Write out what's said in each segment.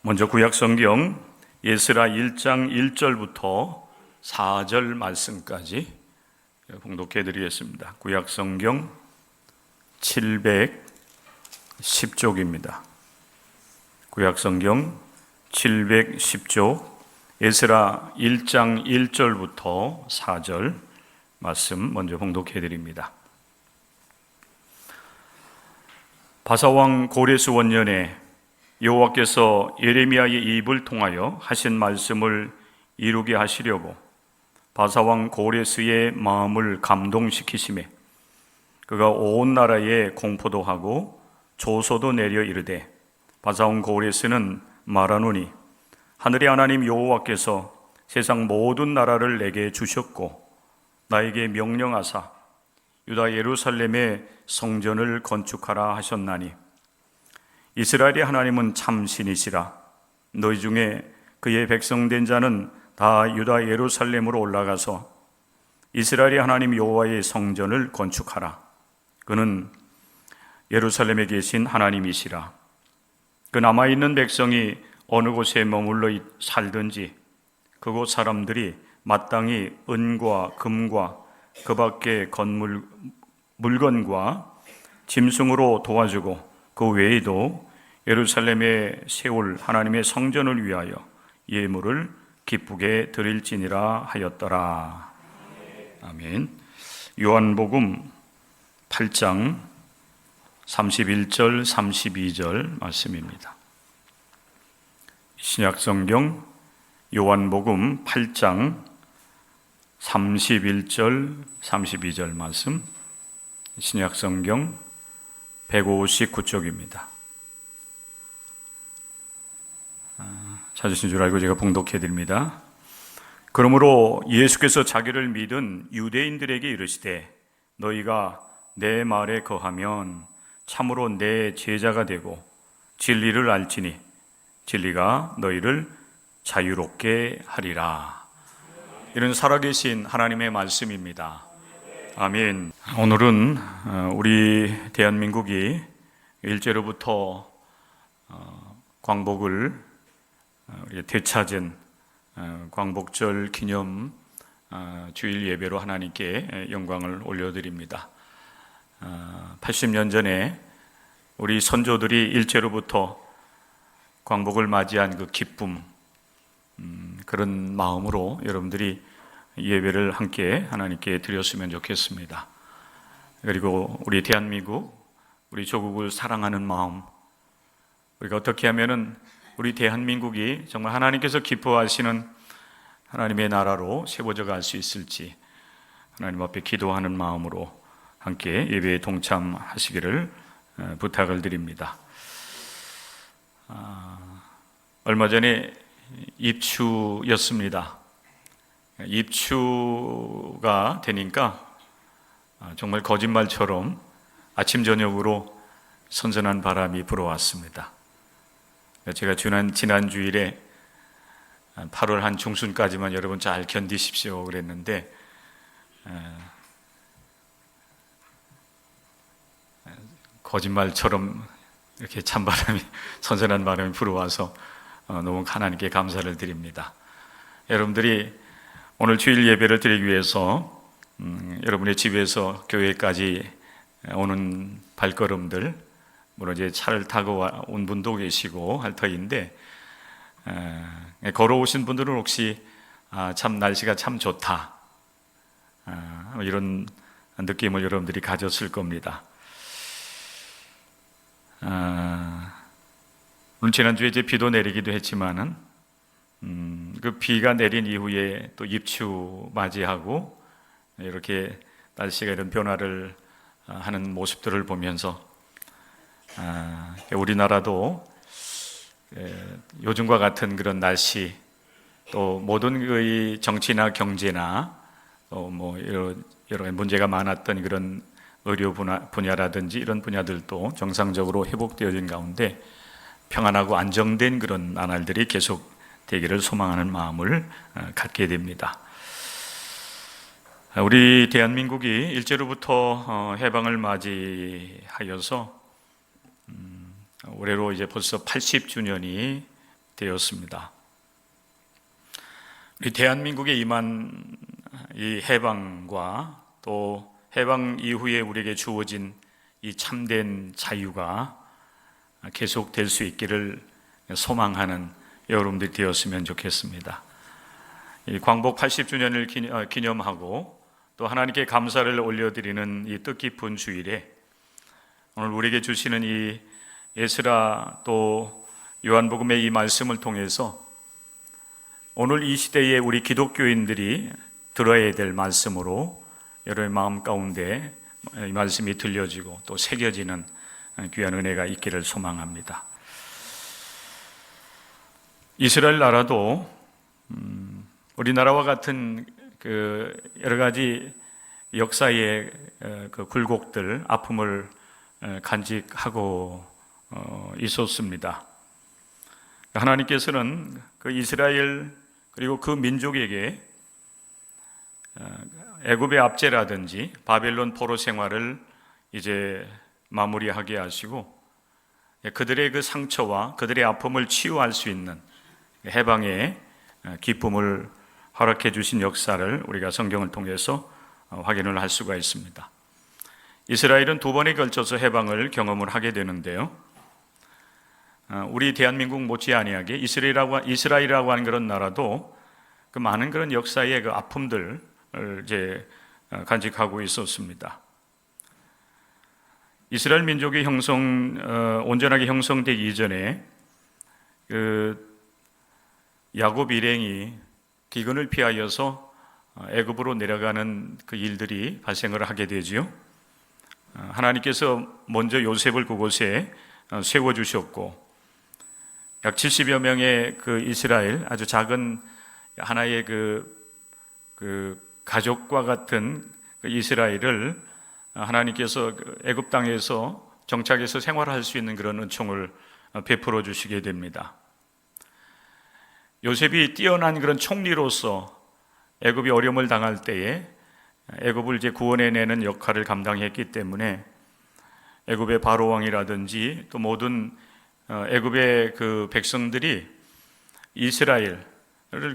먼저 구약성경 에스라 1장 1절부터 4절 말씀까지 봉독해 드리겠습니다. 구약성경 710쪽입니다. 구약성경 710쪽 에스라 1장 1절부터 4절 말씀 먼저 봉독해 드립니다. 바사왕 고레스 원년에 여호와께서 예레미야의 입을 통하여 하신 말씀을 이루게 하시려고 바사왕 고레스의 마음을 감동시키시매 그가 온 나라에 공포도 하고 조소도 내려 이르되 바사왕 고레스는 말하노니 하늘의 하나님 여호와께서 세상 모든 나라를 내게 주셨고 나에게 명령하사 유다 예루살렘의 성전을 건축하라 하셨나니 이스라엘의 하나님은 참 신이시라. 너희 중에 그의 백성된 자는 다 유다 예루살렘으로 올라가서 이스라엘의 하나님 여호와의 성전을 건축하라. 그는 예루살렘에 계신 하나님이시라. 그 남아있는 백성이 어느 곳에 머물러 살든지 그곳 사람들이 마땅히 은과 금과 그 밖의 물건과 짐승으로 도와주고 그 외에도 예루살렘에 세울 하나님의 성전을 위하여 예물을 기쁘게 드릴지니라 하였더라. 아멘. 요한복음 8장 31절 32절 말씀입니다. 신약성경 요한복음 8장 31절 32절 말씀, 신약성경 159쪽입니다. 찾으신 줄 알고 제가 봉독해 드립니다. 그러므로 예수께서 자기를 믿은 유대인들에게 이르시되 너희가 내 말에 거하면 참으로 내 제자가 되고 진리를 알지니 진리가 너희를 자유롭게 하리라. 이런 살아계신 하나님의 말씀입니다. 아멘. 오늘은 우리 대한민국이 일제로부터 광복을 되찾은 광복절 기념 주일 예배로 하나님께 영광을 올려드립니다. 80년 전에 우리 선조들이 일제로부터 광복을 맞이한 그 기쁨, 그런 마음으로 여러분들이 예배를 함께 하나님께 드렸으면 좋겠습니다. 그리고 우리 대한민국, 우리 조국을 사랑하는 마음, 우리가 어떻게 하면은 우리 대한민국이 정말 하나님께서 기뻐하시는 하나님의 나라로 세워져 갈 수 있을지 하나님 앞에 기도하는 마음으로 함께 예배에 동참하시기를 부탁을 드립니다. 얼마 전에 입추였습니다. 입추가 되니까 정말 거짓말처럼 아침 저녁으로 선선한 바람이 불어왔습니다. 제가 지난 주일에 8월 한 중순까지만 여러분 잘 견디십시오 그랬는데 거짓말처럼 이렇게 찬바람이 선선한 바람이 불어와서 너무 하나님께 감사를 드립니다. 여러분들이 오늘 주일 예배를 드리기 위해서 여러분의 집에서 교회까지 오는 발걸음들, 물론 이제 차를 타고 온 분도 계시고 할 터인데 걸어오신 분들은 혹시 참 날씨가 참 좋다 이런 느낌을 여러분들이 가졌을 겁니다. 물론 지난주에 이제 비도 내리기도 했지만은 그 비가 내린 이후에 또 입추 맞이하고 이렇게 날씨가 이런 변화를 하는 모습들을 보면서 우리나라도 요즘과 같은 그런 날씨, 또 모든 그 정치나 경제나 또 뭐 여러 문제가 많았던 그런 의료 분야라든지 이런 분야들도 정상적으로 회복되어진 가운데 평안하고 안정된 그런 나날들이 계속 되기를 소망하는 마음을 갖게 됩니다. 우리 대한민국이 일제로부터 해방을 맞이하여서 올해로 이제 벌써 80주년이 되었습니다. 우리 대한민국에 임한 이 해방과 또 해방 이후에 우리에게 주어진 이 참된 자유가 계속될 수 있기를 소망하는 여러분들이 되었으면 좋겠습니다. 이 광복 80주년을 기념하고 또 하나님께 감사를 올려드리는 이 뜻깊은 주일에 오늘 우리에게 주시는 이 에스라 또 요한복음의 이 말씀을 통해서 오늘 이 시대에 우리 기독교인들이 들어야 될 말씀으로 여러분의 마음 가운데 이 말씀이 들려지고 또 새겨지는 귀한 은혜가 있기를 소망합니다. 이스라엘 나라도 우리나라와 같은 그 여러 가지 역사의 그 굴곡들, 아픔을 간직하고 있었습니다. 하나님께서는 그 이스라엘 그리고 그 민족에게 애굽의 압제라든지 바벨론 포로 생활을 이제 마무리하게 하시고 그들의 그 상처와 그들의 아픔을 치유할 수 있는 해방의 기쁨을 허락해 주신 역사를 우리가 성경을 통해서 확인을 할 수가 있습니다. 이스라엘은 두 번에 걸쳐서 해방을 경험을 하게 되는데요. 우리 대한민국 못지아니하게 이스라엘이라고 하는 그런 나라도 그 많은 그런 역사의 그 아픔들을 이제 간직하고 있었습니다. 이스라엘 민족이 온전하게 형성되기 이전에 그 야곱 일행이 기근을 피하여서 애굽으로 내려가는 그 일들이 발생을 하게 되지요. 하나님께서 먼저 요셉을 그곳에 세워주셨고 약 70여 명의 그 이스라엘 아주 작은 하나의 그 가족과 같은 그 이스라엘을 하나님께서 애굽 땅에서 정착해서 생활할 수 있는 그런 은총을 베풀어 주시게 됩니다. 요셉이 뛰어난 그런 총리로서 애굽이 어려움을 당할 때에 애굽을 이제 구원해내는 역할을 감당했기 때문에 애굽의 바로 왕이라든지 또 모든 애굽의 그 백성들이 이스라엘을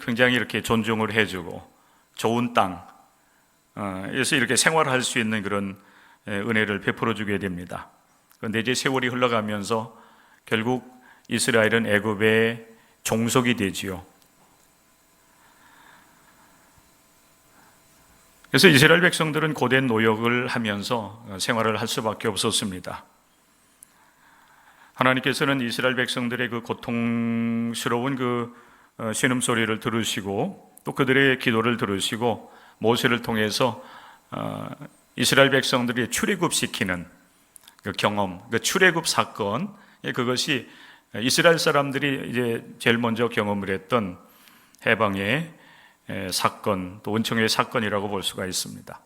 굉장히 이렇게 존중을 해주고 좋은 땅에서 이렇게 생활할 수 있는 그런 은혜를 베풀어 주게 됩니다. 그런데 이제 세월이 흘러가면서 결국 이스라엘은 애굽의 종속이 되지요. 그래서 이스라엘 백성들은 고된 노역을 하면서 생활을 할 수밖에 없었습니다. 하나님께서는 이스라엘 백성들의 그 고통스러운 그 신음소리를 들으시고 또 그들의 기도를 들으시고 모세를 통해서 이스라엘 백성들이 출애굽시키는 그 경험, 그 출애굽 사건, 그것이 이스라엘 사람들이 이제 제일 먼저 경험을 했던 해방의 사건, 또 은총의 사건이라고 볼 수가 있습니다.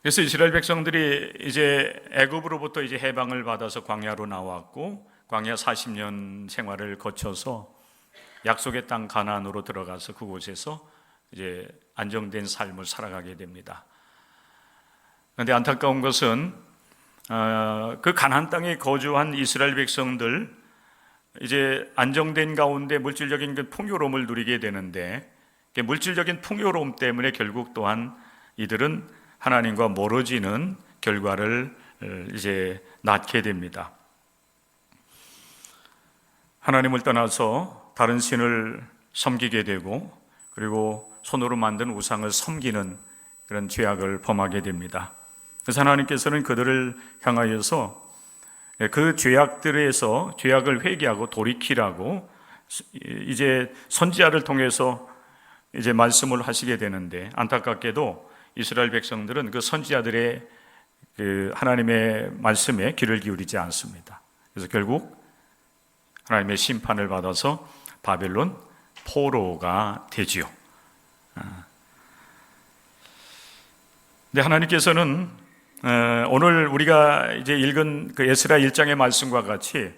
그래서 이스라엘 백성들이 이제 애굽으로부터 이제 해방을 받아서 광야로 나왔고 광야 40년 생활을 거쳐서 약속의 땅 가나안으로 들어가서 그곳에서 이제 안정된 삶을 살아가게 됩니다. 그런데 안타까운 것은 그 가나안 땅에 거주한 이스라엘 백성들 이제 안정된 가운데 물질적인 그 풍요로움을 누리게 되는데 물질적인 풍요로움 때문에 결국 또한 이들은 하나님과 멀어지는 결과를 이제 낳게 됩니다. 하나님을 떠나서 다른 신을 섬기게 되고 그리고 손으로 만든 우상을 섬기는 그런 죄악을 범하게 됩니다. 그래서 하나님께서는 그들을 향하여서 그 죄악들에서 죄악을 회개하고 돌이키라고 이제 선지자를 통해서 이제 말씀을 하시게 되는데 안타깝게도 이스라엘 백성들은 그 선지자들의 그 하나님의 말씀에 귀를 기울이지 않습니다. 그래서 결국 하나님의 심판을 받아서 바벨론 포로가 되지요. 근데 하나님께서는 오늘 우리가 이제 읽은 그 에스라 1장의 말씀과 같이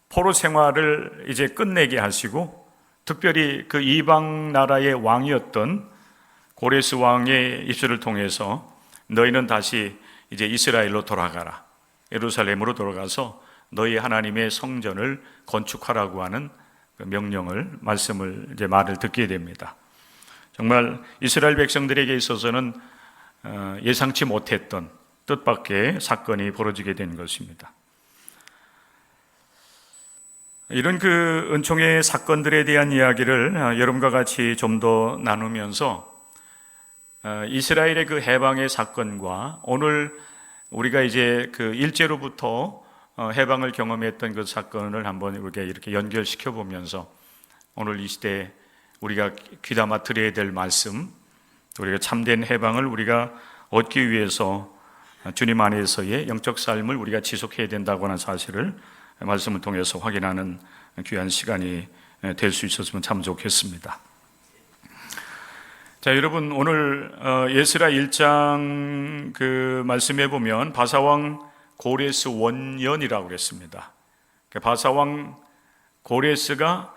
포로 생활을 이제 끝내게 하시고 특별히 그 이방 나라의 왕이었던 고레스 왕의 입술을 통해서 너희는 다시 이제 이스라엘로 돌아가라. 예루살렘으로 돌아가서 너희 하나님의 성전을 건축하라고 하는 그 명령을, 말을 듣게 됩니다. 정말 이스라엘 백성들에게 있어서는 예상치 못했던 뜻밖의 사건이 벌어지게 된 것입니다. 이런 그 은총의 사건들에 대한 이야기를 여러분과 같이 좀 더 나누면서 이스라엘의 그 해방의 사건과 오늘 우리가 이제 그 일제로부터 해방을 경험했던 그 사건을 한번 이렇게 연결시켜 보면서 오늘 이 시대에 우리가 귀담아 들어야 될 말씀, 우리가 참된 해방을 우리가 얻기 위해서 주님 안에서의 영적 삶을 우리가 지속해야 된다고 하는 사실을 말씀을 통해서 확인하는 귀한 시간이 될 수 있었으면 참 좋겠습니다. 자, 여러분, 오늘 에스라 1장 그 말씀에 보면 바사왕 고레스 원년이라고 그랬습니다. 바사왕 고레스가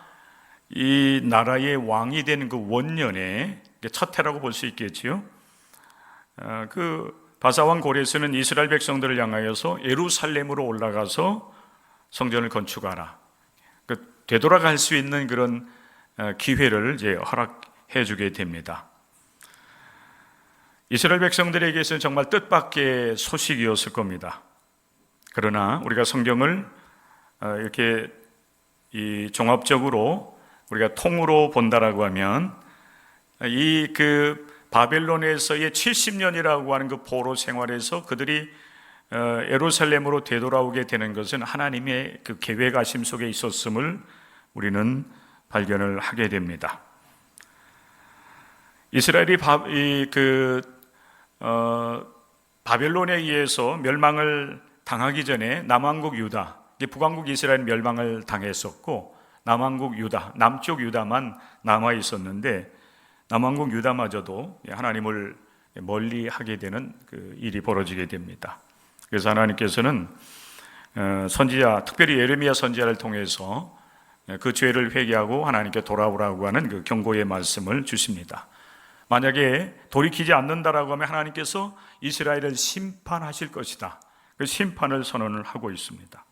이 나라의 왕이 되는 그 원년의 첫 해라고 볼 수 있겠지요. 그 바사왕 고레스는 이스라엘 백성들을 향하여서 예루살렘으로 올라가서 성전을 건축하라, 되돌아갈 수 있는 그런 기회를 이제 허락해 주게 됩니다. 이스라엘 백성들에게서는 정말 뜻밖의 소식이었을 겁니다. 그러나 우리가 성경을 이렇게 이 종합적으로 우리가 통으로 본다라고 하면 이 그 바벨론에서의 70년이라고 하는 그 포로 생활에서 그들이 예루살렘으로 되돌아오게 되는 것은 하나님의 그 계획하심 속에 있었음을 우리는 발견을 하게 됩니다. 이스라엘이 바벨론에 의해서 멸망을 당하기 전에 남왕국 유다, 북왕국 이스라엘 멸망을 당했었고 남왕국 유다, 남쪽 유다만 남아 있었는데 남왕국 유다마저도 하나님을 멀리하게 되는 그 일이 벌어지게 됩니다. 그래서 하나님께서는 선지자, 특별히 예레미야 선지자를 통해서 그 죄를 회개하고 하나님께 돌아오라고 하는 그 경고의 말씀을 주십니다. 만약에 돌이키지 않는다라고 하면 하나님께서 이스라엘을 심판하실 것이다. 그 심판을 선언을 하고 있습니다.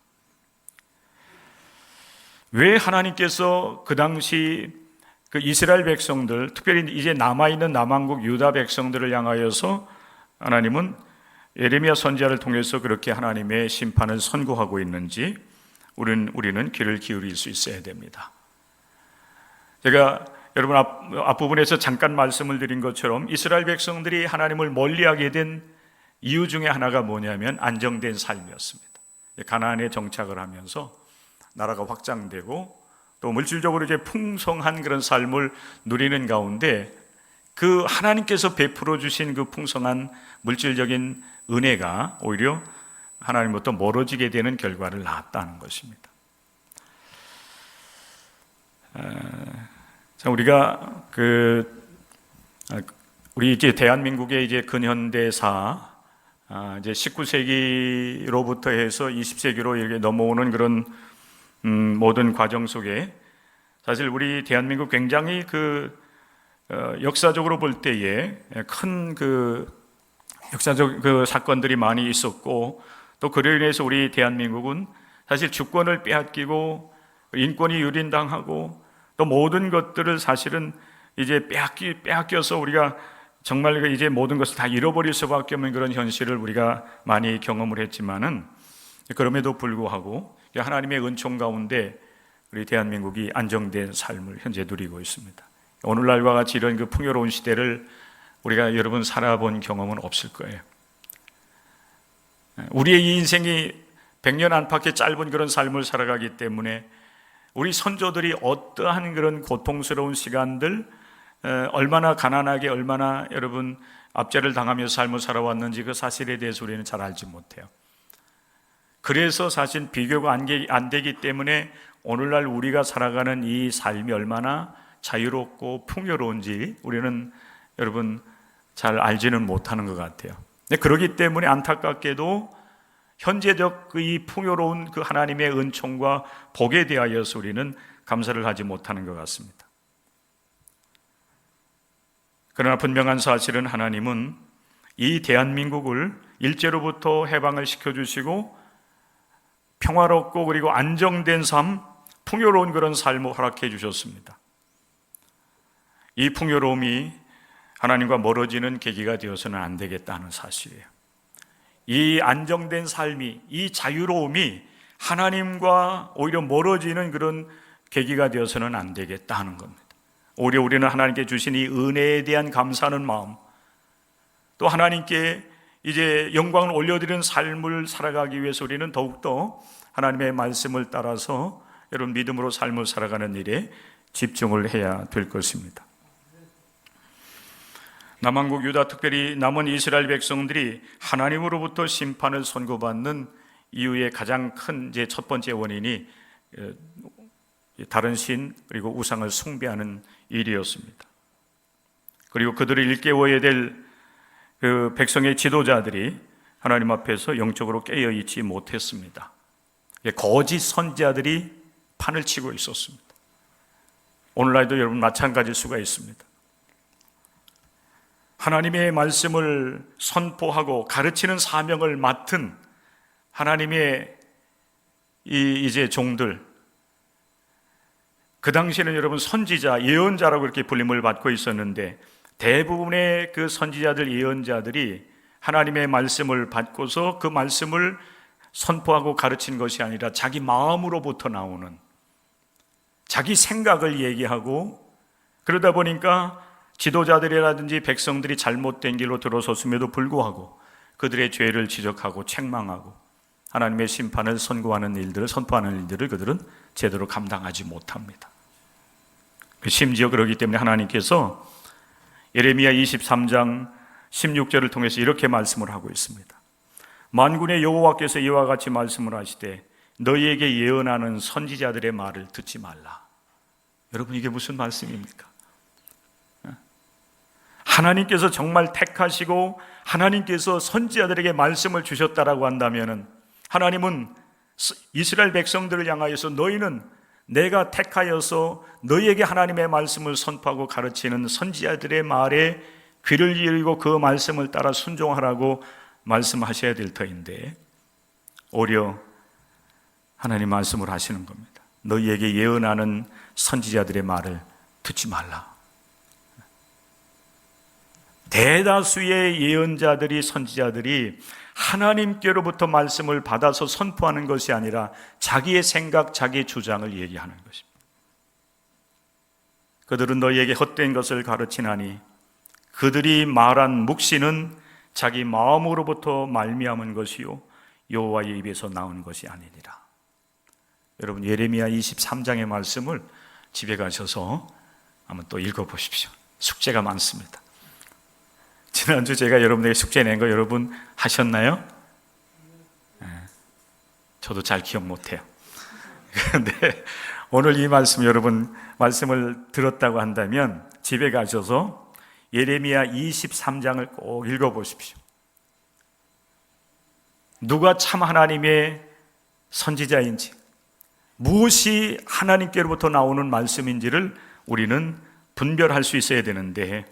왜 하나님께서 그 당시 그 이스라엘 백성들, 특별히 이제 남아있는 남왕국 유다 백성들을 향하여서 하나님은 예레미야 선지자를 통해서 그렇게 하나님의 심판을 선고하고 있는지 우리는 귀를 기울일 수 있어야 됩니다. 제가 여러분 앞부분에서 잠깐 말씀을 드린 것처럼 이스라엘 백성들이 하나님을 멀리하게 된 이유 중에 하나가 뭐냐면 안정된 삶이었습니다. 가나안에 정착을 하면서 나라가 확장되고 또 물질적으로 이제 풍성한 그런 삶을 누리는 가운데 그 하나님께서 베풀어 주신 그 풍성한 물질적인 은혜가 오히려 하나님부터 멀어지게 되는 결과를 낳았다는 것입니다. 자, 우리가 우리 이제 대한민국의 이제 근현대사, 이제 19세기로부터 해서 20세기로 이렇게 넘어오는 그런 모든 과정 속에 사실 우리 대한민국 굉장히 역사적으로 볼 때에 큰 역사적 사건들이 많이 있었고 또 그로 인해서 우리 대한민국은 사실 주권을 빼앗기고 인권이 유린당하고 또 모든 것들을 사실은 이제 빼앗겨서 우리가 정말 이제 모든 것을 다 잃어버릴 수밖에 없는 그런 현실을 우리가 많이 경험을 했지만은 그럼에도 불구하고 하나님의 은총 가운데 우리 대한민국이 안정된 삶을 현재 누리고 있습니다. 오늘날과 같이 이런 그 풍요로운 시대를 우리가 여러분 살아본 경험은 없을 거예요. 우리의 이 인생이 100년 안팎의 짧은 그런 삶을 살아가기 때문에 우리 선조들이 어떠한 그런 고통스러운 시간들, 얼마나 가난하게 얼마나 여러분 압제를 당하며 삶을 살아왔는지 그 사실에 대해서 우리는 잘 알지 못해요. 그래서 사실 비교가 안 되기 때문에 오늘날 우리가 살아가는 이 삶이 얼마나 자유롭고 풍요로운지 우리는 여러분 잘 알지는 못하는 것 같아요. 그렇기 때문에 안타깝게도 현재적 이 풍요로운 그 하나님의 은총과 복에 대하여서 우리는 감사를 하지 못하는 것 같습니다. 그러나 분명한 사실은 하나님은 이 대한민국을 일제로부터 해방을 시켜주시고 평화롭고 그리고 안정된 삶, 풍요로운 그런 삶을 허락해 주셨습니다. 이 풍요로움이 하나님과 멀어지는 계기가 되어서는 안 되겠다는 사실이에요. 이 안정된 삶이, 이 자유로움이 하나님과 오히려 멀어지는 그런 계기가 되어서는 안 되겠다 하는 겁니다. 오히려 우리는 하나님께 주신 이 은혜에 대한 감사하는 마음, 또 하나님께 이제 영광을 올려드리는 삶을 살아가기 위해서 우리는 더욱더 하나님의 말씀을 따라서 여러분 믿음으로 삶을 살아가는 일에 집중을 해야 될 것입니다. 남한국 유다, 특별히 남은 이스라엘 백성들이 하나님으로부터 심판을 선고받는 이유의 가장 큰 이제 첫 번째 원인이 다른 신 그리고 우상을 숭배하는 일이었습니다. 그리고 그들을 일깨워야 될 그 백성의 지도자들이 하나님 앞에서 영적으로 깨어 있지 못했습니다. 거짓 선지자들이 판을 치고 있었습니다. 오늘날도 여러분 마찬가지일 수가 있습니다. 하나님의 말씀을 선포하고 가르치는 사명을 맡은 하나님의 이제 종들, 그 당시에는 여러분 선지자, 예언자라고 이렇게 불림을 받고 있었는데 대부분의 그 선지자들, 예언자들이 하나님의 말씀을 받고서 그 말씀을 선포하고 가르친 것이 아니라 자기 마음으로부터 나오는, 자기 생각을 얘기하고, 그러다 보니까 지도자들이라든지 백성들이 잘못된 길로 들어섰음에도 불구하고 그들의 죄를 지적하고 책망하고 하나님의 심판을 선고하는 일들을, 선포하는 일들을 그들은 제대로 감당하지 못합니다. 심지어 그러기 때문에 하나님께서 예레미야 23장 16절을 통해서 이렇게 말씀을 하고 있습니다. 만군의 여호와께서 이와 같이 말씀을 하시되 너희에게 예언하는 선지자들의 말을 듣지 말라. 여러분, 이게 무슨 말씀입니까? 하나님께서 정말 택하시고 하나님께서 선지자들에게 말씀을 주셨다라고 한다면 하나님은 이스라엘 백성들을 향하여서 너희는 내가 택하여서 너희에게 하나님의 말씀을 선포하고 가르치는 선지자들의 말에 귀를 기울이고 그 말씀을 따라 순종하라고 말씀하셔야 될 터인데 오히려 하나님 말씀을 하시는 겁니다. 너희에게 예언하는 선지자들의 말을 듣지 말라. 대다수의 예언자들이, 선지자들이 하나님께로부터 말씀을 받아서 선포하는 것이 아니라 자기의 생각, 자기의 주장을 얘기하는 것입니다. 그들은 너희에게 헛된 것을 가르치나니 그들이 말한 묵시는 자기 마음으로부터 말미암은 것이요 여호와의 입에서 나온 것이 아니니라. 여러분, 예레미야 23장의 말씀을 집에 가셔서 한번 또 읽어보십시오. 숙제가 많습니다. 지난주 제가 여러분에게 숙제 낸 거 여러분 하셨나요? 네, 저도 잘 기억 못해요. 그런데 오늘 이 말씀, 여러분 말씀을 들었다고 한다면 집에 가셔서 예레미야 23장을 꼭 읽어보십시오. 누가 참 하나님의 선지자인지, 무엇이 하나님께로부터 나오는 말씀인지를 우리는 분별할 수 있어야 되는데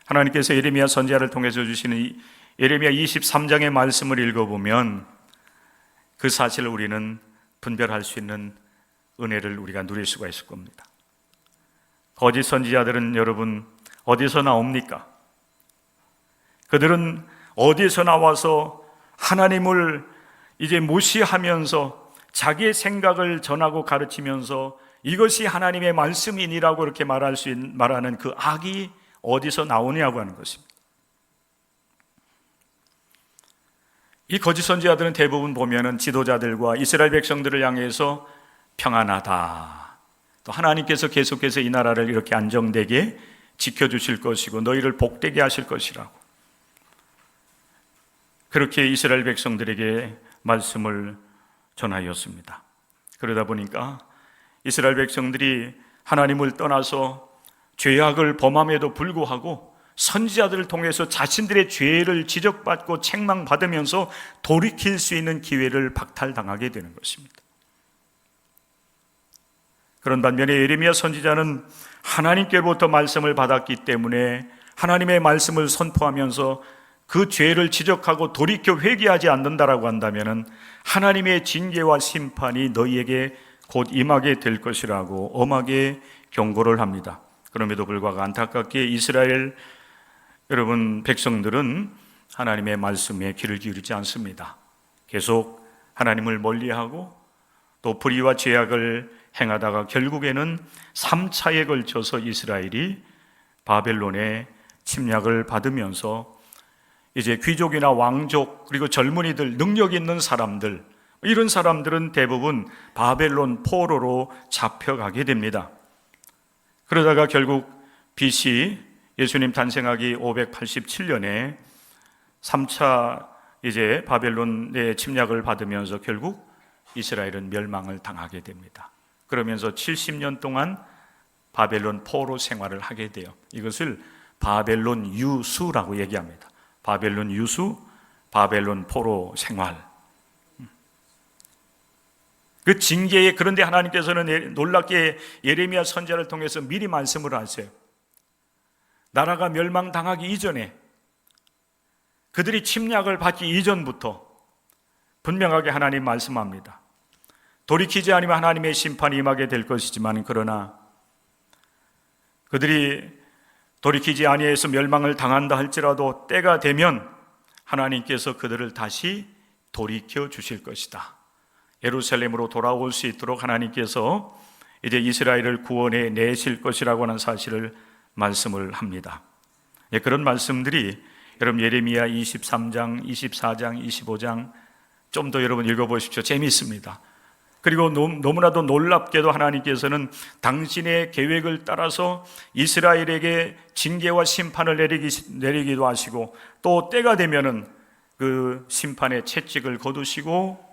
하나님께서 예레미야 선지자를 통해서 주시는 예레미야 23장의 말씀을 읽어보면 그 사실을 우리는 분별할 수 있는 은혜를 우리가 누릴 수가 있을 겁니다. 거짓 선지자들은 여러분 어디서 나옵니까? 그들은 어디서 나와서 하나님을 이제 무시하면서 자기의 생각을 전하고 가르치면서 이것이 하나님의 말씀이니라고 이렇게 말하는 그 악이 어디서 나오냐고 하는 것입니다. 이 거짓 선지자들은 대부분 보면은 지도자들과 이스라엘 백성들을 향해서 평안하다, 또 하나님께서 계속해서 이 나라를 이렇게 안정되게 지켜주실 것이고 너희를 복되게 하실 것이라고 그렇게 이스라엘 백성들에게 말씀을 전하였습니다. 그러다 보니까 이스라엘 백성들이 하나님을 떠나서 죄악을 범함에도 불구하고 선지자들을 통해서 자신들의 죄를 지적받고 책망받으면서 돌이킬 수 있는 기회를 박탈당하게 되는 것입니다. 그런 반면에 예레미야 선지자는 하나님께로부터 말씀을 받았기 때문에 하나님의 말씀을 선포하면서 그 죄를 지적하고 돌이켜 회개하지 않는다라고 한다면 하나님의 징계와 심판이 너희에게 곧 임하게 될 것이라고 엄하게 경고를 합니다. 그럼에도 불구하고 안타깝게 이스라엘 여러분 백성들은 하나님의 말씀에 귀를 기울이지 않습니다. 계속 하나님을 멀리하고 또 불의와 죄악을 행하다가 결국에는 3차에 걸쳐서 이스라엘이 바벨론의 침략을 받으면서 이제 귀족이나 왕족 그리고 젊은이들, 능력 있는 사람들, 이런 사람들은 대부분 바벨론 포로로 잡혀가게 됩니다. 그러다가 결국 BC 예수님 탄생하기 587년에 3차 이제 바벨론의 침략을 받으면서 결국 이스라엘은 멸망을 당하게 됩니다. 그러면서 70년 동안 바벨론 포로 생활을 하게 돼요. 이것을 바벨론 유수라고 얘기합니다. 바벨론 유수, 바벨론 포로 생활. 그 징계에, 그런데 하나님께서는 놀랍게 예레미야 선지자를 통해서 미리 말씀을 하세요. 나라가 멸망당하기 이전에, 그들이 침략을 받기 이전부터 분명하게 하나님 말씀합니다. 돌이키지 않으면 하나님의 심판이 임하게 될 것이지만, 그러나 그들이 돌이키지 아니해서 멸망을 당한다 할지라도 때가 되면 하나님께서 그들을 다시 돌이켜 주실 것이다. 예루살렘으로 돌아올 수 있도록 하나님께서 이제 이스라엘을 구원해 내실 것이라고 하는 사실을 말씀을 합니다. 그런 말씀들이 여러분 예레미야 23장, 24장, 25장 좀 더 여러분 읽어보십시오. 재미있습니다. 그리고 너무나도 놀랍게도 하나님께서는 당신의 계획을 따라서 이스라엘에게 징계와 심판을 내리기도 하시고, 또 때가 되면은 그 심판의 채찍을 거두시고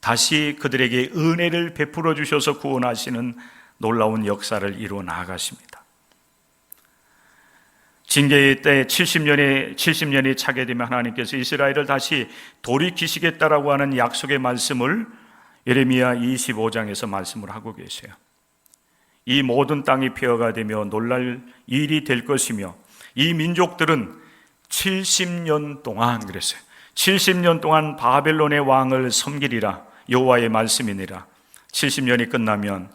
다시 그들에게 은혜를 베풀어 주셔서 구원하시는 놀라운 역사를 이루어 나아가십니다. 징계의 때 70년이 차게 되면 하나님께서 이스라엘을 다시 돌이키시겠다라고 하는 약속의 말씀을 예레미야 25장에서 말씀을 하고 계세요. 이 모든 땅이 폐허가 되며 놀랄 일이 될 것이며, 이 민족들은 70년 동안, 그랬어요, 70년 동안 바벨론의 왕을 섬기리라. 여호와의 말씀이니라. 70년이 끝나면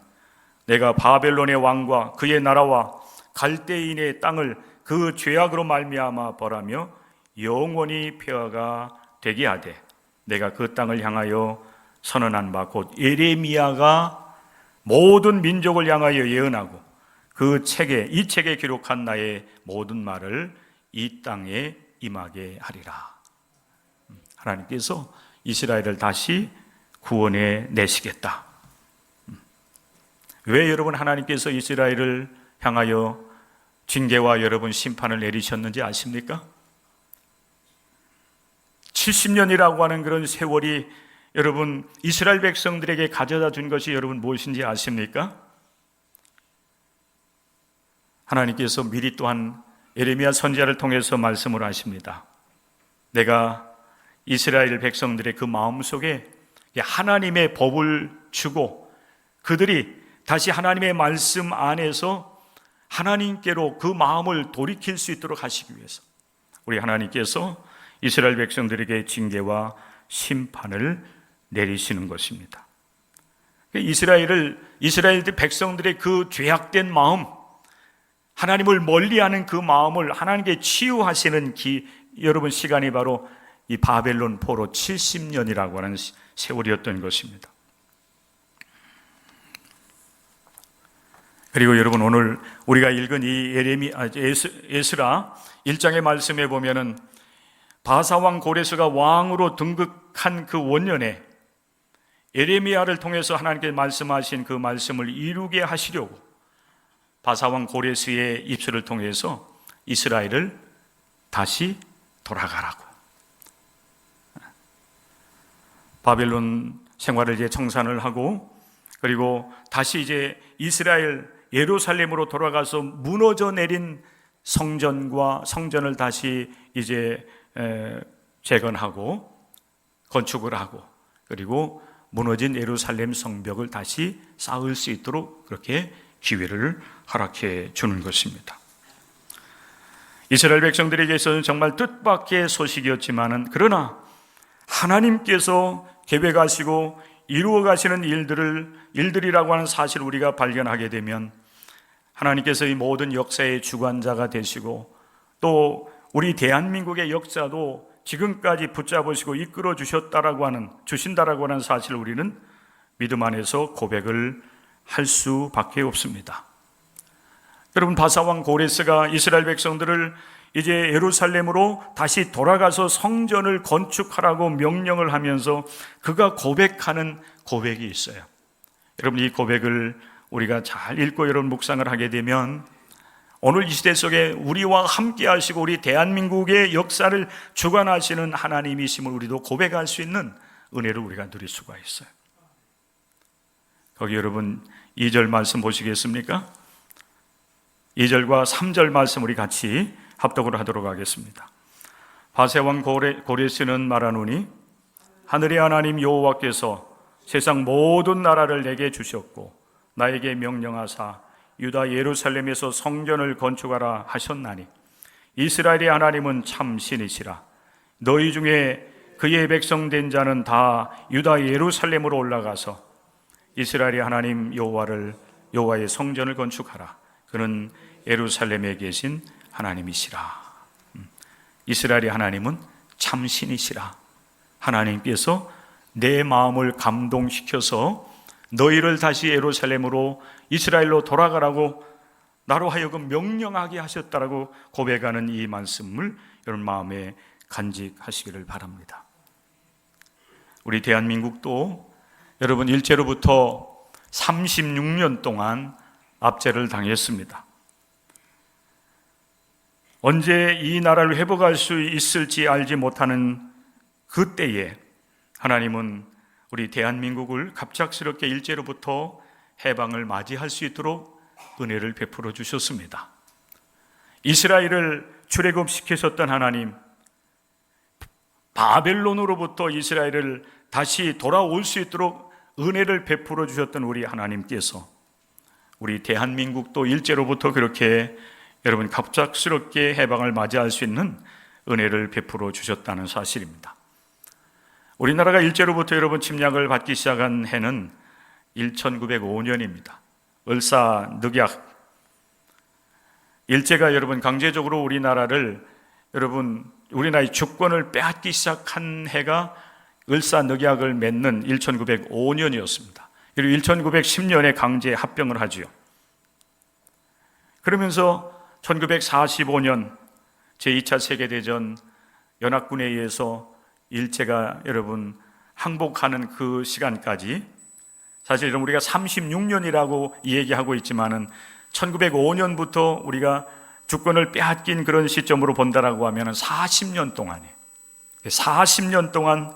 내가 바벨론의 왕과 그의 나라와 갈대인의 땅을 그 죄악으로 말미암아 벌하며 영원히 폐허가 되게 하되, 내가 그 땅을 향하여 선언한 바 곧 예레미야가 모든 민족을 향하여 예언하고 이 책에 기록한 나의 모든 말을 이 땅에 임하게 하리라. 하나님께서 이스라엘을 다시 구원해 내시겠다. 왜 여러분 하나님께서 이스라엘을 향하여 징계와 여러분 심판을 내리셨는지 아십니까? 70년이라고 하는 그런 세월이 여러분 이스라엘 백성들에게 가져다 준 것이 여러분 무엇인지 아십니까? 하나님께서 미리 또한 예레미야 선지자를 통해서 말씀을 하십니다. 내가 이스라엘 백성들의 그 마음속에 하나님의 법을 주고 그들이 다시 하나님의 말씀 안에서 하나님께로 그 마음을 돌이킬 수 있도록 하시기 위해서 우리 하나님께서 이스라엘 백성들에게 징계와 심판을 내리시는 것입니다. 이스라엘 백성들의 그 죄악된 마음, 하나님을 멀리하는 그 마음을 하나님께 치유하시는 여러분 시간이 바로 이 바벨론 포로 70년이라고 하는 세월이었던 것입니다. 그리고 여러분 오늘 우리가 읽은 이 에스라 1장의 말씀에 보면은 바사왕 고레스가 왕으로 등극한 그 원년에 예레미야를 통해서 하나님께 말씀하신 그 말씀을 이루게 하시려고 바사왕 고레스의 입술을 통해서 이스라엘을 다시 돌아가라고, 바벨론 생활을 이제 청산을 하고 그리고 다시 이제 이스라엘 예루살렘으로 돌아가서 무너져 내린 성전을 다시 이제 재건하고 건축을 하고 그리고 무너진 예루살렘 성벽을 다시 쌓을 수 있도록 그렇게 기회를 허락해 주는 것입니다. 이스라엘 백성들에게서는 정말 뜻밖의 소식이었지만은, 그러나 하나님께서 계획하시고 이루어 가시는 일들이라고 하는 사실을 우리가 발견하게 되면, 하나님께서 이 모든 역사의 주관자가 되시고 또 우리 대한민국의 역사도 지금까지 붙잡으시고 이끌어 주신다라고 하는 사실을 우리는 믿음 안에서 고백을 할 수밖에 없습니다. 여러분, 바사왕 고레스가 이스라엘 백성들을 이제 예루살렘으로 다시 돌아가서 성전을 건축하라고 명령을 하면서 그가 고백하는 고백이 있어요. 여러분, 이 고백을 우리가 잘 읽고 여러분 묵상을 하게 되면 오늘 이 시대 속에 우리와 함께 하시고 우리 대한민국의 역사를 주관하시는 하나님이심을 우리도 고백할 수 있는 은혜를 우리가 누릴 수가 있어요. 거기 여러분 2절 말씀 보시겠습니까? 2절과 3절 말씀 우리 같이 합독을 하도록 하겠습니다. 바세왕 고레스는 말하노니 하늘의 하나님 여호와께서 세상 모든 나라를 내게 주셨고 나에게 명령하사 유다 예루살렘에서 성전을 건축하라 하셨나니 이스라엘의 하나님은 참 신이시라. 너희 중에 그의 백성 된 자는 다 유다 예루살렘으로 올라가서 이스라엘의 하나님 여호와의 성전을 건축하라. 그는 예루살렘에 계신 하나님이시라. 이스라엘의 하나님은 참 신이시라. 하나님께서 내 마음을 감동시켜서 너희를 다시 예루살렘으로 이스라엘로 돌아가라고 나로 하여금 명령하게 하셨다라고 고백하는 이 말씀을 여러분 마음에 간직하시기를 바랍니다. 우리 대한민국도 여러분 일제로부터 36년 동안 압제를 당했습니다. 언제 이 나라를 회복할 수 있을지 알지 못하는 그때에 하나님은 우리 대한민국을 갑작스럽게 일제로부터 해방을 맞이할 수 있도록 은혜를 베풀어 주셨습니다. 이스라엘을 출애굽시키셨던 하나님, 바벨론으로부터 이스라엘을 다시 돌아올 수 있도록 은혜를 베풀어 주셨던 우리 하나님께서 우리 대한민국도 일제로부터 그렇게 여러분 갑작스럽게 해방을 맞이할 수 있는 은혜를 베풀어 주셨다는 사실입니다. 우리나라가 일제로부터 여러분 침략을 받기 시작한 해는 1905년입니다. 을사늑약, 일제가 여러분 강제적으로 우리나라의 주권을 빼앗기 시작한 해가 을사늑약을 맺는 1905년이었습니다. 그리고 1910년에 강제 합병을 하지요. 그러면서 1945년 제2차 세계대전 연합군에 의해서 일제가 여러분 항복하는 그 시간까지, 사실 우리가 36년이라고 얘기하고 있지만은 1905년부터 우리가 주권을 빼앗긴 그런 시점으로 본다라고 하면 40년 동안에 40년 동안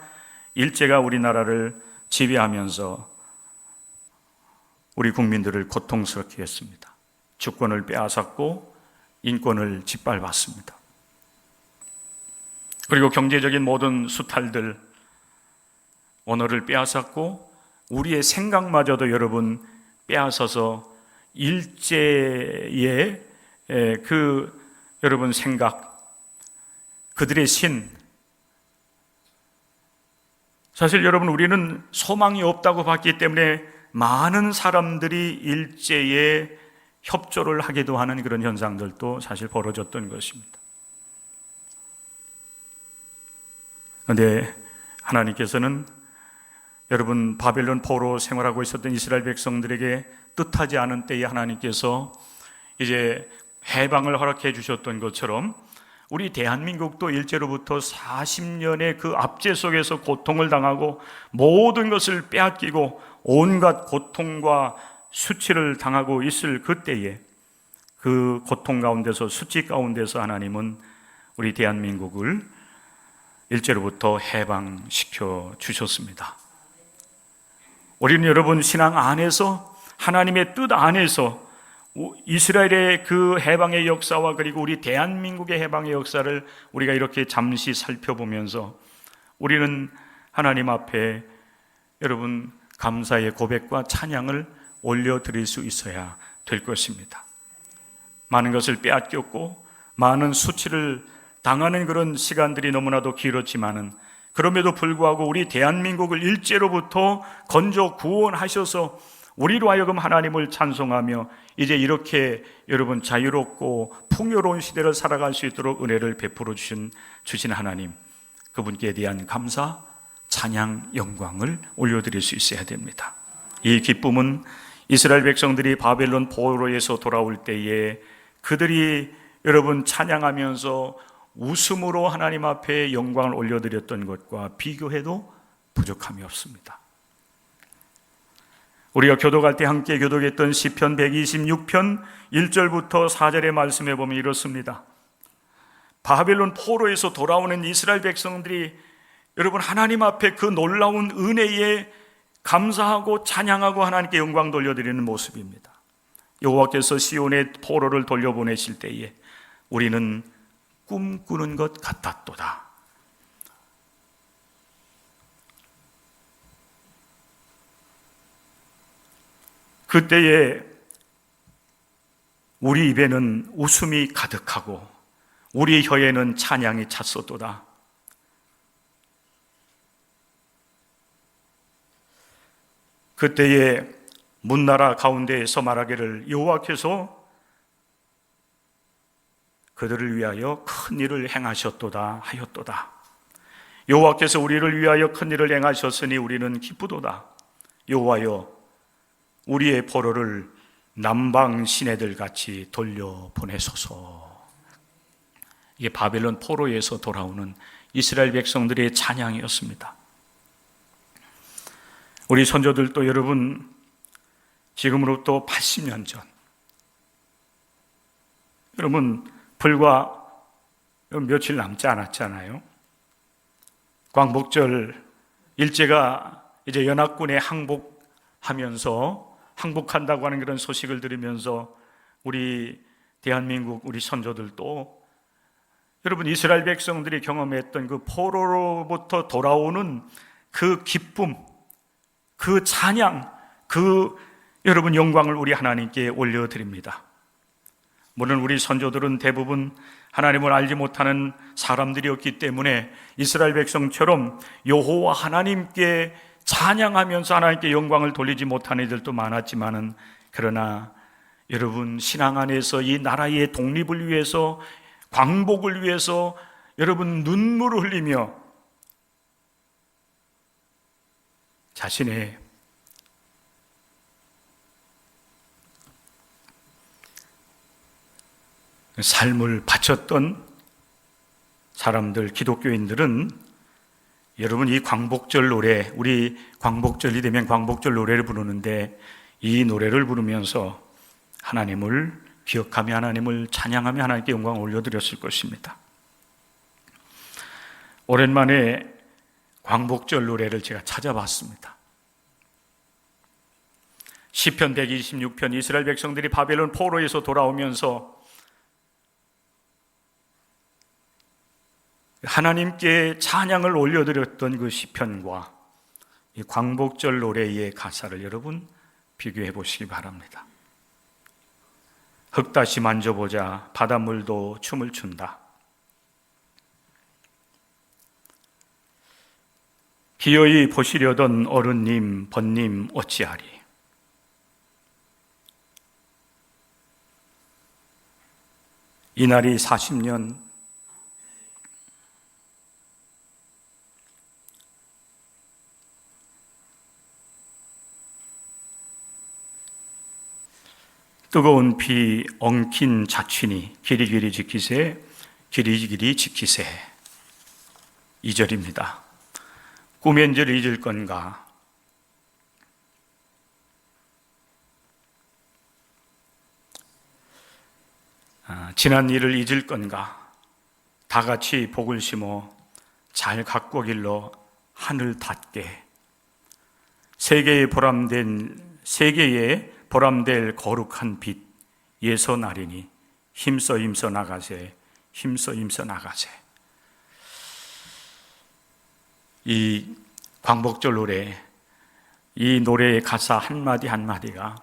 일제가 우리나라를 지배하면서 우리 국민들을 고통스럽게 했습니다. 주권을 빼앗았고 인권을 짓밟았습니다. 그리고 경제적인 모든 수탈들, 언어를 빼앗았고 우리의 생각마저도 여러분 빼앗아서 일제의 여러분 생각, 그들의 신, 사실 여러분 우리는 소망이 없다고 봤기 때문에 많은 사람들이 일제에 협조를 하기도 하는 그런 현상들도 사실 벌어졌던 것입니다. 그런데 하나님께서는 여러분 바벨론 포로 생활하고 있었던 이스라엘 백성들에게 뜻하지 않은 때에 하나님께서 이제 해방을 허락해 주셨던 것처럼 우리 대한민국도 일제로부터 40년의 그 압제 속에서 고통을 당하고 모든 것을 빼앗기고 온갖 고통과 수치를 당하고 있을 그때에 그 고통 가운데서, 수치 가운데서 하나님은 우리 대한민국을 일제로부터 해방시켜 주셨습니다. 우리는 여러분 신앙 안에서, 하나님의 뜻 안에서 이스라엘의 그 해방의 역사와 그리고 우리 대한민국의 해방의 역사를 우리가 이렇게 잠시 살펴보면서 우리는 하나님 앞에 여러분 감사의 고백과 찬양을 올려드릴 수 있어야 될 것입니다. 많은 것을 빼앗겼고 많은 수치를 당하는 그런 시간들이 너무나도 길었지만은 그럼에도 불구하고 우리 대한민국을 일제로부터 건져 구원하셔서 우리로 하여금 하나님을 찬송하며 이제 이렇게 여러분 자유롭고 풍요로운 시대를 살아갈 수 있도록 은혜를 베풀어 주신 하나님, 그분께 대한 감사, 찬양, 영광을 올려드릴 수 있어야 됩니다. 이 기쁨은 이스라엘 백성들이 바벨론 포로에서 돌아올 때에 그들이 여러분 찬양하면서 웃음으로 하나님 앞에 영광을 올려드렸던 것과 비교해도 부족함이 없습니다. 우리가 교독할 때 함께 교독했던 시편 126편 1절부터 4절의 말씀에 보면 이렇습니다. 바벨론 포로에서 돌아오는 이스라엘 백성들이 여러분 하나님 앞에 그 놀라운 은혜에 감사하고 찬양하고 하나님께 영광 돌려드리는 모습입니다. 여호와께서 시온의 포로를 돌려보내실 때에 우리는 꿈꾸는 것 같았도다. 그때에 우리 입에는 웃음이 가득하고 우리 혀에는 찬양이 찼었도다. 그때에 문나라 가운데에서 말하기를 여호와께서 그들을 위하여 큰 일을 행하셨도다 하였도다. 여호와께서 우리를 위하여 큰 일을 행하셨으니 우리는 기쁘도다. 여호와여 우리의 포로를 남방 시내들 같이 돌려보내소서. 이게 바벨론 포로에서 돌아오는 이스라엘 백성들의 찬양이었습니다. 우리 선조들도 여러분 지금으로부터 80년 전, 여러분 불과 며칠 남지 않았잖아요. 광복절 일제가 이제 연합군에 항복한다고 하는 그런 소식을 들으면서 우리 대한민국 우리 선조들도 여러분 이스라엘 백성들이 경험했던 그 포로로부터 돌아오는 그 기쁨, 그 찬양, 그 여러분 영광을 우리 하나님께 올려드립니다. 물론 우리 선조들은 대부분 하나님을 알지 못하는 사람들이었기 때문에 이스라엘 백성처럼 여호와 하나님께 찬양하면서 하나님께 영광을 돌리지 못하는 이들도 많았지만은, 그러나 여러분 신앙 안에서 이 나라의 독립을 위해서, 광복을 위해서 여러분 눈물을 흘리며 자신의 삶을 바쳤던 사람들, 기독교인들은 여러분 이 광복절 노래, 우리 광복절이 되면 광복절 노래를 부르는데 이 노래를 부르면서 하나님을 기억하며 하나님을 찬양하며 하나님께 영광을 올려드렸을 것입니다. 오랜만에 광복절 노래를 제가 찾아봤습니다. 시편 126편, 이스라엘 백성들이 바벨론 포로에서 돌아오면서 하나님께 찬양을 올려드렸던 그 시편과 이 광복절 노래의 가사를 여러분 비교해 보시기 바랍니다. 흙 다시 만져보자, 바닷물도 춤을 춘다. 기어이 보시려던 어른님, 번님 어찌하리. 이날이 40년 뜨거운 피 엉킨 자취니 길이길이 지키세, 길이길이 지키세. 2절입니다. 꿈의 언제를 잊을 건가? 지난 일을 잊을 건가? 다 같이 복을 심어 잘 갖고 길러 하늘 닿게. 세계에 보람될 거룩한 빛 예서 나리니 힘써 나가세, 힘써 나가세. 이 광복절 노래, 이 노래의 가사 한마디 한마디가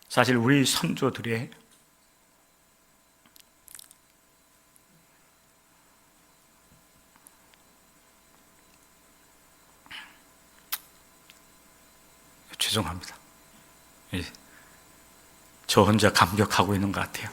사실 우리 선조들의 죄송합니다. 예, 저 혼자 감격하고 있는 것 같아요.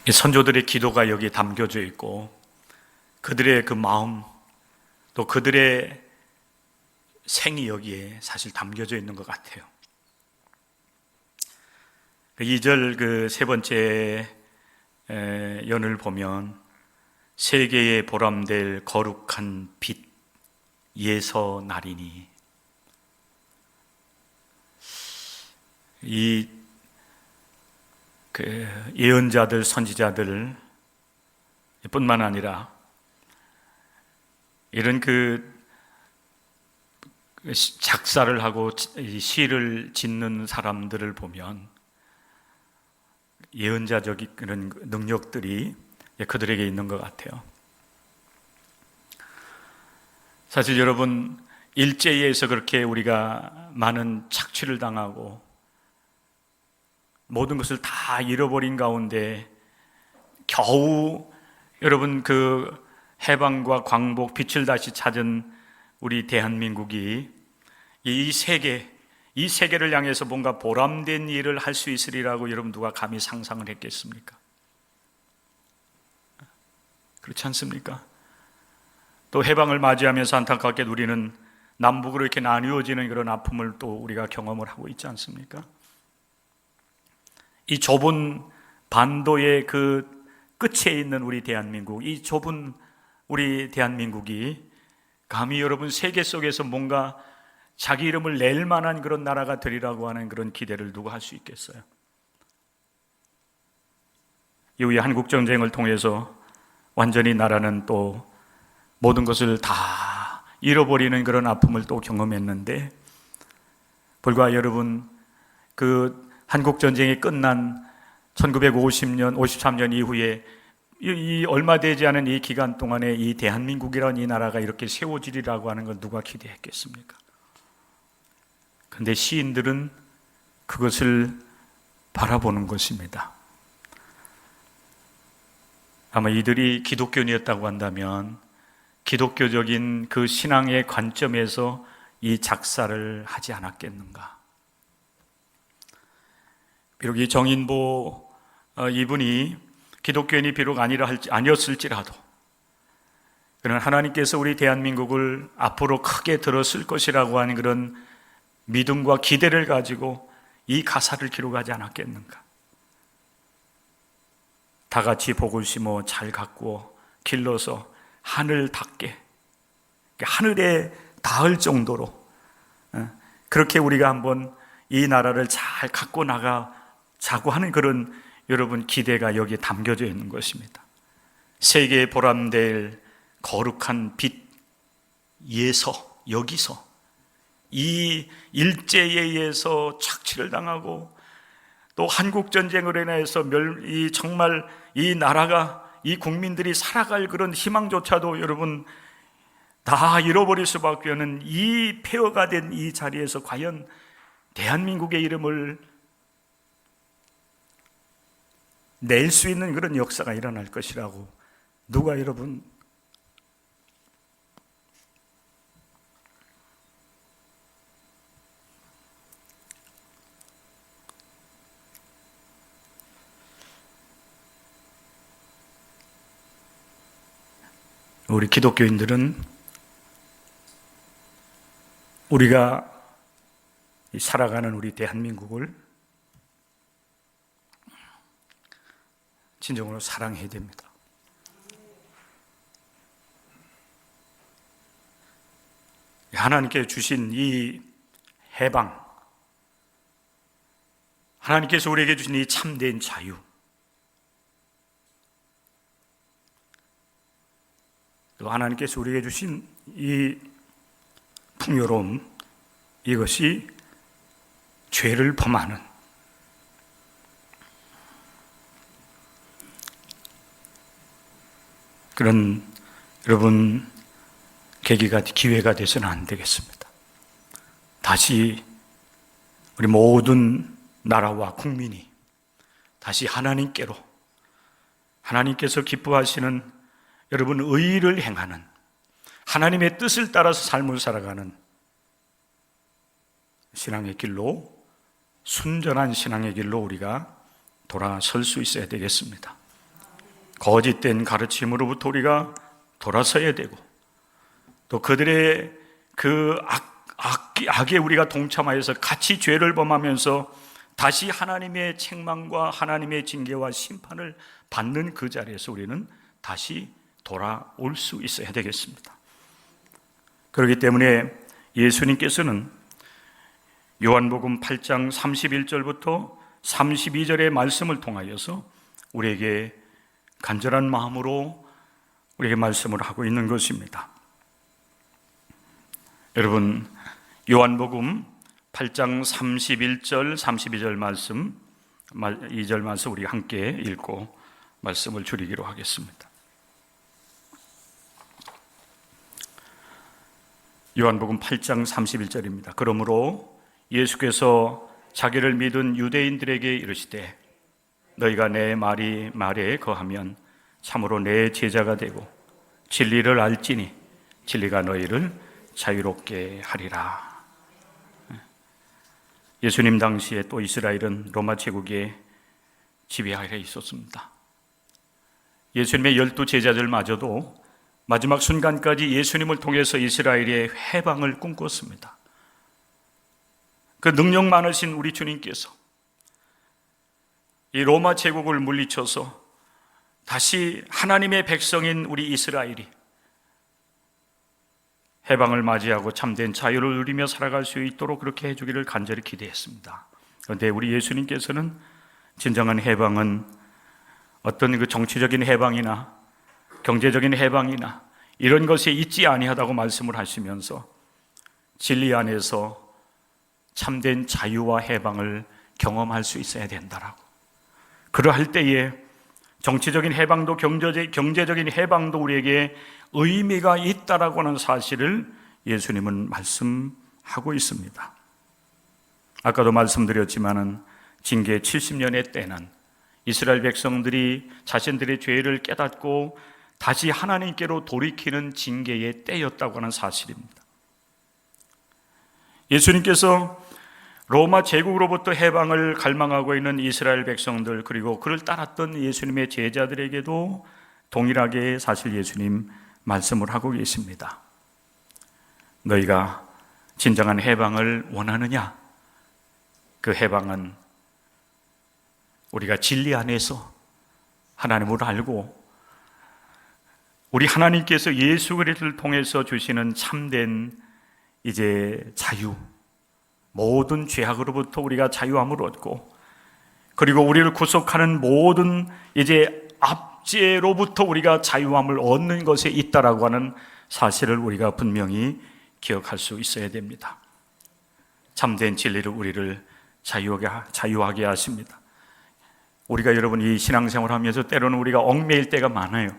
이 선조들의 기도가 여기에 담겨져 있고, 그들의 그 마음, 또 그들의 생이 여기에 사실 담겨져 있는 것 같아요. 2절 그 세 번째 연을 보면, 세계에 보람될 거룩한 빛 예서 나리니, 이 그 예언자들, 선지자들 뿐만 아니라 이런 그 작사를 하고 시를 짓는 사람들을 보면 예언자적인 그런 능력들이 그들에게 있는 것 같아요. 사실 여러분, 일제에서 그렇게 우리가 많은 착취를 당하고 모든 것을 다 잃어버린 가운데 겨우 여러분 그 해방과 광복, 빛을 다시 찾은 우리 대한민국이 이 세계를 향해서 뭔가 보람된 일을 할 수 있으리라고 여러분 누가 감히 상상을 했겠습니까? 그렇지 않습니까? 또 해방을 맞이하면서 안타깝게 우리는 남북으로 이렇게 나뉘어지는 그런 아픔을 또 우리가 경험을 하고 있지 않습니까? 이 좁은 반도의 그 끝에 있는 우리 대한민국, 이 좁은 우리 대한민국이 감히 여러분 세계 속에서 뭔가 자기 이름을 낼 만한 그런 나라가 되리라고 하는 그런 기대를 누가 할 수 있겠어요? 이후에 한국전쟁을 통해서 완전히 나라는 또 모든 것을 다 잃어버리는 그런 아픔을 또 경험했는데, 불과 여러분 그 한국전쟁이 끝난 1950년, 53년 이후에 이 얼마 되지 않은 이 기간 동안에 이 대한민국이라는 이 나라가 이렇게 세워지리라고 하는 걸 누가 기대했겠습니까? 그런데 시인들은 그것을 바라보는 것입니다. 아마 이들이 기독교인이었다고 한다면 기독교적인 그 신앙의 관점에서 이 작사를 하지 않았겠는가? 비록 이 정인보 이분이 기독교인이 비록 아니었을지라도 그는 하나님께서 우리 대한민국을 앞으로 크게 들었을 것이라고 하는 그런 믿음과 기대를 가지고 이 가사를 기록하지 않았겠는가? 다 같이 복을 심어 잘 가꾸어 길러서 하늘 닿게, 하늘에 닿을 정도로 그렇게 우리가 한번 이 나라를 잘 갖고 나가자고 하는 그런 여러분 기대가 여기에 담겨져 있는 것입니다. 세계에 보람될 거룩한 빛 예서, 여기서 이 일제에 의해서 착취를 당하고 또 한국전쟁으로 인해서 정말 이 나라가, 이 국민들이 살아갈 그런 희망조차도 여러분 다 잃어버릴 수밖에 없는 이 폐허가 된 이 자리에서 과연 대한민국의 이름을 낼 수 있는 그런 역사가 일어날 것이라고 누가 여러분 우리 기독교인들은 우리가 살아가는 우리 대한민국을 진정으로 사랑해야 됩니다. 하나님께 주신 이 해방, 하나님께서 우리에게 주신 이 참된 자유, 또 하나님께서 우리에게 주신 이 풍요로움, 이것이 죄를 범하는 그런 여러분 기회가 돼서는 안 되겠습니다. 다시 우리 모든 나라와 국민이 다시 하나님께로, 하나님께서 기뻐하시는 여러분 의를 행하는, 하나님의 뜻을 따라서 삶을 살아가는 신앙의 길로, 순전한 신앙의 길로 우리가 돌아설 수 있어야 되겠습니다. 거짓된 가르침으로부터 우리가 돌아서야 되고, 또 그들의 그 악에 우리가 동참하여서 같이 죄를 범하면서 다시 하나님의 책망과 하나님의 징계와 심판을 받는 그 자리에서 우리는 다시 돌아올 수 있어야 되겠습니다. 그렇기 때문에 예수님께서는 요한복음 8장 31절부터 32절의 말씀을 통하여서 우리에게 간절한 마음으로 우리에게 말씀을 하고 있는 것입니다. 여러분, 요한복음 8장 31절, 32절 말씀, 2절 말씀 우리 함께 읽고 말씀을 줄이기로 하겠습니다. 요한복음 8장 31절입니다. 그러므로 예수께서 자기를 믿은 유대인들에게 이르시되 너희가 내 말에 거하면 참으로 내 제자가 되고 진리를 알지니 진리가 너희를 자유롭게 하리라. 예수님 당시에 또 이스라엘은 로마 제국의 지배하에 있었습니다. 예수님의 12 제자들마저도 마지막 순간까지 예수님을 통해서 이스라엘의 해방을 꿈꿨습니다. 그 능력 많으신 우리 주님께서 이 로마 제국을 물리쳐서 다시 하나님의 백성인 우리 이스라엘이 해방을 맞이하고 참된 자유를 누리며 살아갈 수 있도록 그렇게 해주기를 간절히 기대했습니다. 그런데 우리 예수님께서는 진정한 해방은 어떤 그 정치적인 해방이나 경제적인 해방이나 이런 것에 있지 아니하다고 말씀을 하시면서 진리 안에서 참된 자유와 해방을 경험할 수 있어야 된다라고. 그러할 때에 정치적인 해방도 경제적인 해방도 우리에게 의미가 있다라고 하는 사실을 예수님은 말씀하고 있습니다. 아까도 말씀드렸지만은 징계 70년의 때는 이스라엘 백성들이 자신들의 죄를 깨닫고 다시 하나님께로 돌이키는 징계의 때였다고 하는 사실입니다. 예수님께서 로마 제국으로부터 해방을 갈망하고 있는 이스라엘 백성들, 그리고 그를 따랐던 예수님의 제자들에게도 동일하게 사실 예수님 말씀을 하고 계십니다. 너희가 진정한 해방을 원하느냐? 그 해방은 우리가 진리 안에서 하나님을 알고 우리 하나님께서 예수 그리스도를 통해서 주시는 참된 이제 자유, 모든 죄악으로부터 우리가 자유함을 얻고, 그리고 우리를 구속하는 모든 이제 압제로부터 우리가 자유함을 얻는 것에 있다라고 하는 사실을 우리가 분명히 기억할 수 있어야 됩니다. 참된 진리를 우리를 자유하게 하십니다. 우리가 여러분 이 신앙생활을 하면서 때로는 우리가 얽매일 때가 많아요.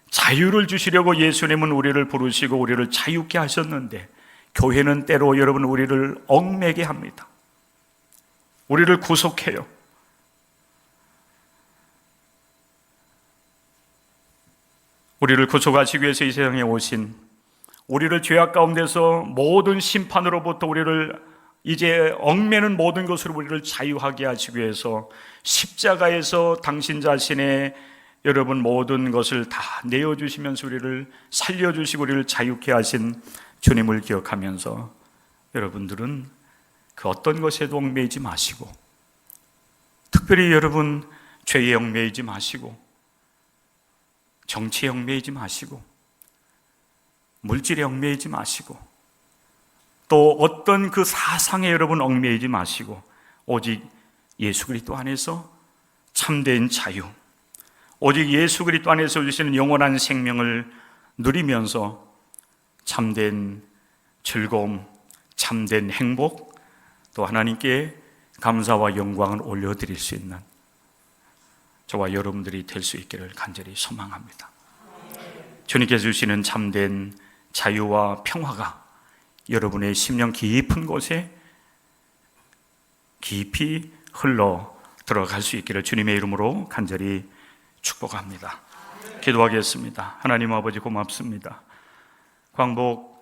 자유를 주시려고 예수님은 우리를 부르시고 우리를 자유케 하셨는데, 교회는 때로 여러분 우리를 얽매게 합니다. 우리를 구속해요. 우리를 구속하시기 위해서 이 세상에 오신, 우리를 죄악 가운데서 모든 심판으로부터 우리를 이제 얽매는 모든 것으로 우리를 자유하게 하시기 위해서 십자가에서 당신 자신의 여러분 모든 것을 다 내어주시면서 우리를 살려주시고 우리를 자유케 하신 주님을 기억하면서 여러분들은 그 어떤 것에도 얽매이지 마시고, 특별히 여러분 죄에 얽매이지 마시고, 정치에 얽매이지 마시고, 물질에 얽매이지 마시고, 또 어떤 그 사상에 여러분 얽매이지 마시고, 오직 예수 그리스도 안에서 참된 자유, 오직 예수 그리스도 안에서 주시는 영원한 생명을 누리면서 참된 즐거움, 참된 행복, 또 하나님께 감사와 영광을 올려드릴 수 있는 저와 여러분들이 될 수 있기를 간절히 소망합니다. 주님께서 주시는 참된 자유와 평화가 여러분의 심령 깊은 곳에 깊이 흘러 들어갈 수 있기를 주님의 이름으로 간절히 축복합니다. 기도하겠습니다. 하나님 아버지 고맙습니다. 광복